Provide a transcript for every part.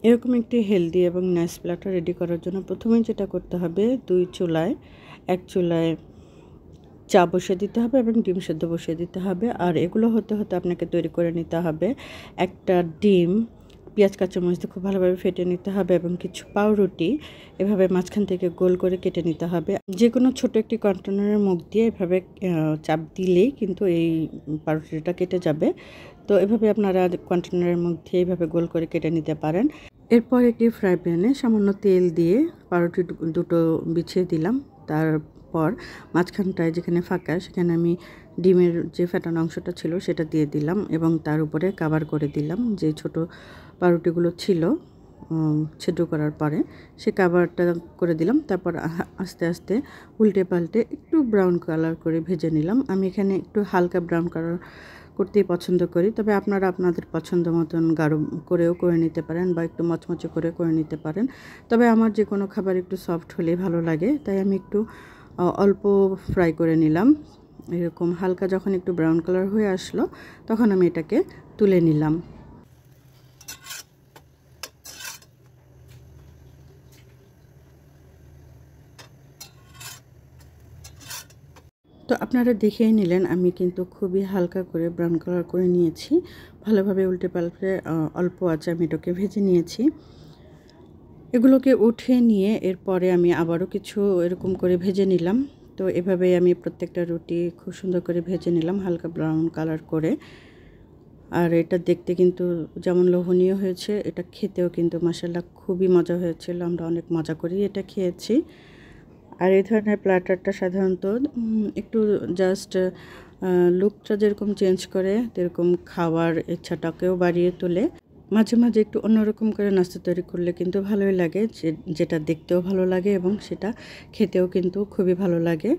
এরকম একটি হেলদি এবং নাইস প্ল্যাটার রেডি করার জন্য প্রথমেই যেটা করতে হবে, এক চুলায় চা বসিয়ে দিতে হবে এবং ডিম সেদ্ধ বসিয়ে দিতে হবে। আর এগুলো হতে হতে আপনাকে তৈরি করে নিতে হবে একটা ডিম, পেঁয়াজ কাঁচামরিচ দিয়ে খুব ভালোভাবে ফেটে নিতে হবে এবং কিছু পাউরুটি এভাবে মাঝখান থেকে গোল করে কেটে নিতে হবে। যে কোনো ছোট একটি কন্টেনারের মুখ দিয়ে এভাবে চাপ দিলেই কিন্তু এই পাউরুটিটা কেটে যাবে। তো এভাবে আপনারা কন্টেনারের মুখ দিয়ে এইভাবে গোল করে কেটে নিতে পারেন। এরপর একটি ফ্রাই প্যানে সামান্য তেল দিয়ে পাউরুটি দুটো বিছিয়ে দিলাম। তারপর মাঝখানটায় যেখানে ফাঁকা সেখানে আমি ডিমের যে ফেটানো অংশটা ছিল সেটা দিয়ে দিলাম এবং তার উপরে কভার করে দিলাম। যে ছোট পাউরুটিগুলো ছিল ছিদ্র করার পরে সে কভারটা করে দিলাম। তারপর আস্তে আস্তে উল্টে পাল্টে একটু ব্রাউন কালার করে ভেজে নিলাম। আমি এখানে একটু হালকা ব্রাউন কালার করতেই পছন্দ করি, তবে আপনারা আপনাদের পছন্দ মতন গাঢ় করেও করে নিতে পারেন বা একটু মচমচে করে নিতে পারেন। তবে আমার যে কোনো খাবার একটু সফট হলেই ভালো লাগে, তাই আমি একটু অল্প ফ্রাই করে নিলাম। এরকম হালকা যখন একটু ব্রাউন কালার হয়ে আসলো তখন আমি এটাকে তুলে নিলাম। তো আপনারা দেখেই নিলেন আমি কিন্তু খুবই হালকা করে ব্রাউন কালার করে নিয়েছি। ভালোভাবে উল্টে পাল্টে অল্প আঁচে আমি এটাকে ভেজে নিয়েছি। এগুলোকে উঠিয়ে নিয়ে এরপরে আমি আবারও কিছু এরকম করে ভেজে নিলাম। তো এভাবেই আমি প্রত্যেকটা রুটি খুব সুন্দর করে ভেজে নিলাম হালকা ব্রাউন কালার করে। আর এটা দেখতে কিন্তু যেমন লোভনীয় হয়েছে, এটা খেতেও কিন্তু মাশাআল্লাহ খুবই মজা হয়েছিল। আমরা অনেক মজা করেই এটা খেয়েছি। আর এই ধরনের প্ল্যাটারটা সাধারণত একটু জাস্ট লুকটা যেরকম চেঞ্জ করে তেরকম খাওয়ার ইচ্ছাটাকেও বাড়িয়ে তোলে। মাঝে মাঝে একটু অন্যরকম করে নাস্তা তৈরি করলে কিন্তু ভালোই লাগে, যেটা দেখতেও ভালো লাগে এবং সেটা খেতেও কিন্তু খুবই ভালো লাগে।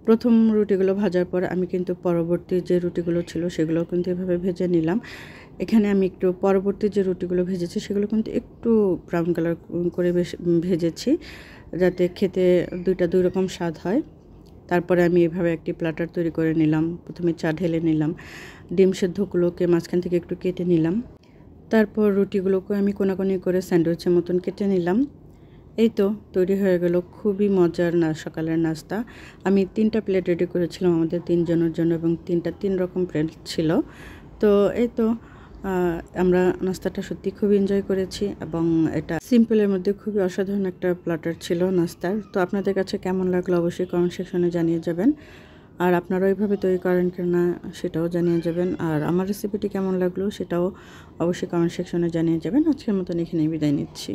প্রথম রুটিগুলো ভাজার পর আমি কিন্তু পরবর্তী যে রুটিগুলো ছিল সেগুলো কিন্তু এভাবে ভেজে নিলাম। এখানে আমি একটু পরবর্তী যে রুটিগুলো ভেজেছি সেগুলো কিন্তু একটু ব্রাউন কালার করে ভেজেছি, যাতে খেতে দুই রকম স্বাদ হয়। তারপরে আমি এভাবে একটি প্ল্যাটার তৈরি করে নিলাম। প্রথমে চা ঢেলে নিলাম, ডিম সেদ্ধগুলোকে মাঝখান থেকে একটু কেটে নিলাম। তারপর রুটিগুলোকে আমি কোনাকুনি করে স্যান্ডউইচের মতন কেটে নিলাম। এই তো তৈরি হয়ে গেল খুবই মজার সকালের নাস্তা। আমি 3টা প্লেট রেডি করেছিলাম আমাদের 3 জনের জন্য এবং 3 রকম প্লেট ছিল। তো এই তো আমরা নাস্তাটা সত্যি খুব এনজয় করেছি এবং এটা সিম্পলের মধ্যে খুবই অসাধারণ একটা প্ল্যাটার ছিল নাস্তার। তো আপনাদের কাছে কেমন লাগলো অবশ্যই কমেন্ট সেকশনে জানিয়ে যাবেন। আর আপনারা ওইভাবে তৈরি করেন কিনা সেটাও জানিয়ে যাবেন। আর আমার রেসিপিটি কেমন লাগলো সেটাও অবশ্যই কমেন্ট সেকশনে জানিয়ে যাবেন। আজকের মতন এখানেই বিদায় নিচ্ছি।